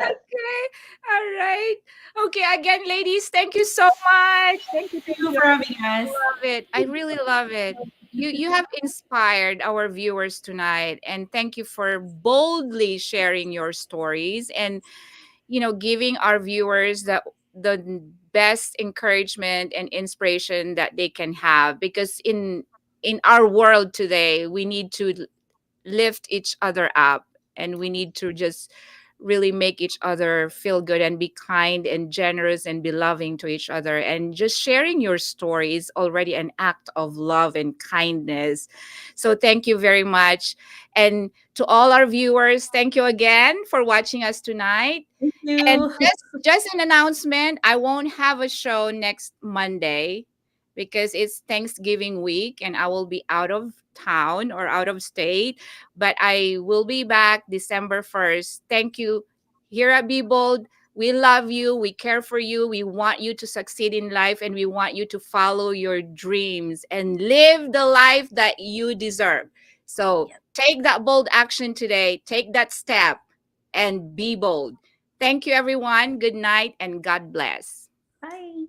Okay. All right. Okay. Again, ladies, thank you so much. Thank you. thank Thank you you. for having us. Love it. I really love it. You have inspired our viewers tonight, and thank you for boldly sharing your stories and giving our viewers the best encouragement and inspiration that they can have, because in our world today we need to lift each other up, and we need to just really make each other feel good and be kind and generous and be loving to each other. And just sharing your story is already an act of love and kindness. So thank you very much. And to all our viewers, thank you again for watching us tonight. Thank And you. just an announcement, I won't have a show next Monday because it's Thanksgiving week and I will be out of town or out of state, but I will be back December 1st. Thank you. Here at Be Bold, we love you, we care for you, we want you to succeed in life, and we want you to follow your dreams and live the life that you deserve. So take that bold action today, take that step, and be bold. Thank you, everyone. Good night and God bless. Bye.